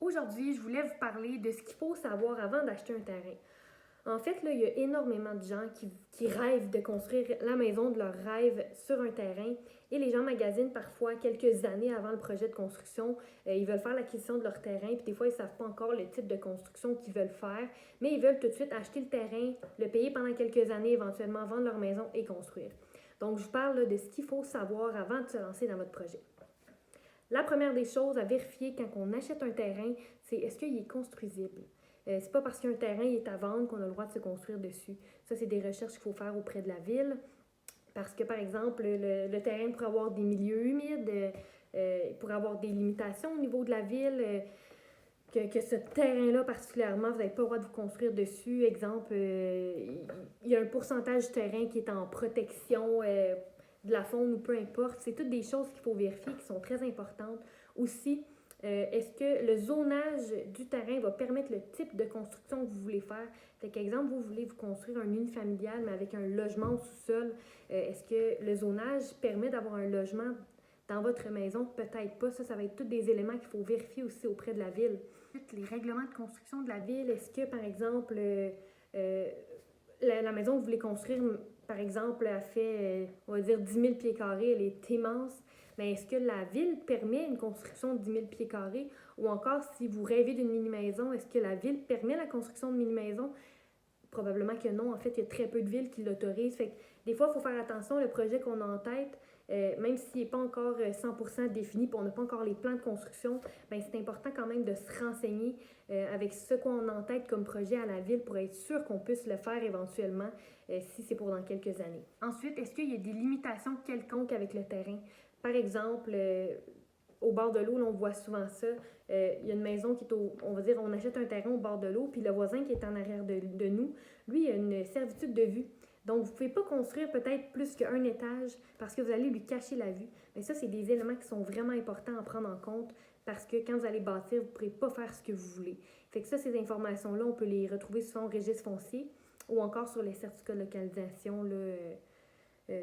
Aujourd'hui, je voulais vous parler de ce qu'il faut savoir avant d'acheter un terrain. En fait, là, il y a énormément de gens qui rêvent de construire la maison de leur rêve sur un terrain et les gens magasinent parfois quelques années avant le projet de construction. Ils veulent faire l'acquisition de leur terrain puis des fois, ils ne savent pas encore le type de construction qu'ils veulent faire, mais ils veulent tout de suite acheter le terrain, le payer pendant quelques années, éventuellement vendre leur maison et construire. Donc, je vous parle là, de ce qu'il faut savoir avant de se lancer dans votre projet. La première des choses à vérifier quand on achète un terrain, c'est est-ce qu'il est construisible. C'est pas parce qu'un terrain est à vendre qu'on a le droit de se construire dessus. Ça, c'est des recherches qu'il faut faire auprès de la ville. Parce que, par exemple, le terrain pourrait avoir des milieux humides, il pourrait avoir des limitations au niveau de la ville, que ce terrain-là particulièrement, vous n'avez pas le droit de vous construire dessus. Exemple, il y a un pourcentage du terrain qui est en protection de la faune ou peu importe. C'est toutes des choses qu'il faut vérifier qui sont très importantes. Aussi, est-ce que le zonage du terrain va permettre le type de construction que vous voulez faire? Fait qu'exemple, vous voulez vous construire un unifamilial, mais avec un logement au sous-sol. Est-ce que le zonage permet d'avoir un logement dans votre maison? Peut-être pas. Ça va être tous des éléments qu'il faut vérifier aussi auprès de la ville. Les règlements de construction de la ville, est-ce que, par exemple, la maison que vous voulez construire, par exemple, elle fait, on va dire, 10 000 pieds carrés, elle est immense. Mais est-ce que la ville permet une construction de 10 000 pieds carrés? Ou encore, si vous rêvez d'une mini-maison, est-ce que la ville permet la construction de mini-maison? Probablement que non. En fait, il y a très peu de villes qui l'autorisent. Fait que des fois, il faut faire attention. Le projet qu'on a en tête, même s'il n'est pas encore 100% défini, puis on n'a pas encore les plans de construction, bien, c'est important quand même de se renseigner avec ce qu'on a en tête comme projet à la ville pour être sûr qu'on puisse le faire éventuellement si c'est pour dans quelques années. Ensuite, est-ce qu'il y a des limitations quelconques avec le terrain? Par exemple, au bord de l'eau, là, on voit souvent ça. Il y a une maison qui est on va dire, on achète un terrain au bord de l'eau, puis le voisin qui est en arrière de nous, lui, il a une servitude de vue. Donc, vous ne pouvez pas construire peut-être plus qu'un étage parce que vous allez lui cacher la vue. Mais ça, c'est des éléments qui sont vraiment importants à prendre en compte parce que quand vous allez bâtir, vous ne pourrez pas faire ce que vous voulez. Fait que ça, ces informations-là, on peut les retrouver souvent au registre foncier ou encore sur les certificats de localisation, là,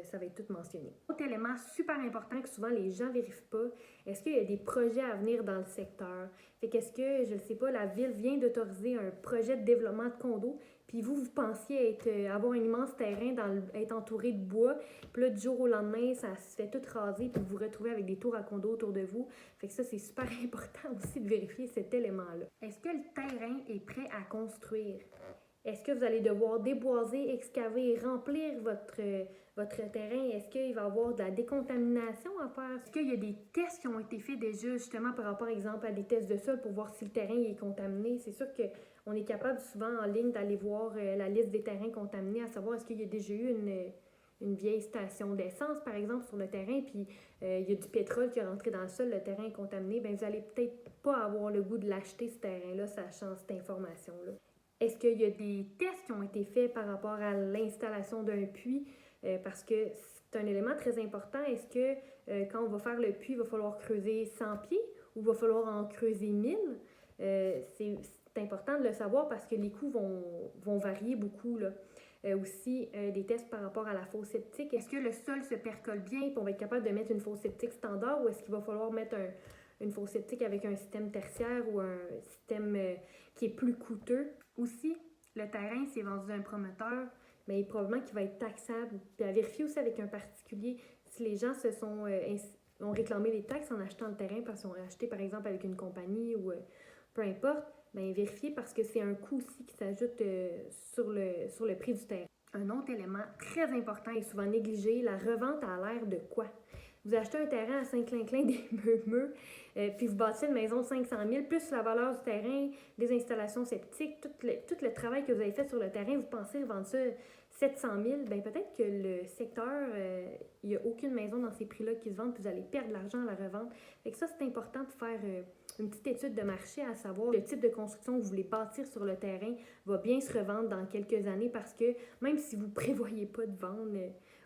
ça va être tout mentionné. Autre élément super important que souvent les gens ne vérifient pas, est-ce qu'il y a des projets à venir dans le secteur? Fait qu'est-ce que, je ne sais pas, la ville vient d'autoriser un projet de développement de condos, puis vous pensiez avoir un immense terrain, être entouré de bois, puis là, du jour au lendemain, ça se fait tout raser, puis vous vous retrouvez avec des tours à condos autour de vous. Fait que ça, c'est super important aussi de vérifier cet élément-là. Est-ce que le terrain est prêt à construire? Est-ce que vous allez devoir déboiser, excaver, remplir votre terrain? Est-ce qu'il va y avoir de la décontamination à faire? Est-ce qu'il y a des tests qui ont été faits déjà justement par rapport, exemple, à des tests de sol pour voir si le terrain est contaminé? C'est sûr qu'on est capable souvent en ligne d'aller voir la liste des terrains contaminés, à savoir est-ce qu'il y a déjà eu une vieille station d'essence, par exemple, sur le terrain, puis il y a du pétrole qui est rentré dans le sol, le terrain est contaminé, bien, vous n'allez peut-être pas avoir le goût de l'acheter, ce terrain-là, sachant cette information-là. Est-ce qu'il y a des tests qui ont été faits par rapport à l'installation d'un puits? Parce que c'est un élément très important. Est-ce que quand on va faire le puits, il va falloir creuser 100 pieds ou il va falloir en creuser 1000? C'est important de le savoir parce que les coûts vont varier beaucoup, là. Aussi, des tests par rapport à la fosse septique. Est-ce que le sol se percole bien et on va être capable de mettre une fosse septique standard ou est-ce qu'il va falloir mettre une fosse septique avec un système tertiaire ou un système qui est plus coûteux? Aussi, le terrain, c'est vendu d'un promoteur, mais probablement qu'il va être taxable. Puis à vérifier aussi avec un particulier si les gens ont réclamé les taxes en achetant le terrain parce qu'ils ont acheté par exemple avec une compagnie ou peu importe, bien vérifier parce que c'est un coût aussi qui s'ajoute sur le prix du terrain. Un autre élément très important et souvent négligé, la revente a l'air de quoi? Vous achetez un terrain à Saint-Clinclin des Meumeux, puis vous bâtissez une maison de 500 000, plus la valeur du terrain, des installations septiques, tout le travail que vous avez fait sur le terrain, vous pensez vendre ça 700 000, bien peut-être que le secteur, il n'y a aucune maison dans ces prix-là qui se vendent, puis vous allez perdre de l'argent à la revente. Fait que ça, c'est important de faire une petite étude de marché, à savoir le type de construction que vous voulez bâtir sur le terrain va bien se revendre dans quelques années parce que même si vous ne prévoyez pas de vendre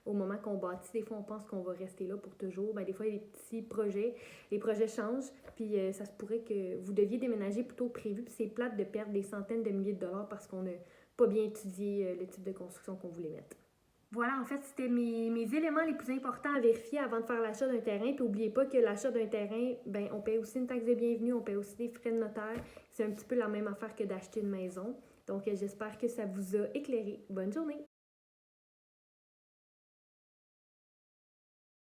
au moment qu'on bâtit, des fois on pense qu'on va rester là pour toujours. Bien, des fois il y a des petits projets, les projets changent, puis ça se pourrait que vous deviez déménager plus tôt que prévu, puis c'est plate de perdre des centaines de milliers de dollars parce qu'on n'a pas bien étudié le type de construction qu'on voulait mettre. Voilà, en fait, c'était mes éléments les plus importants à vérifier avant de faire l'achat d'un terrain. Puis n'oubliez pas que l'achat d'un terrain, ben, on paye aussi une taxe de bienvenue, on paye aussi des frais de notaire. C'est un petit peu la même affaire que d'acheter une maison. Donc, j'espère que ça vous a éclairé. Bonne journée!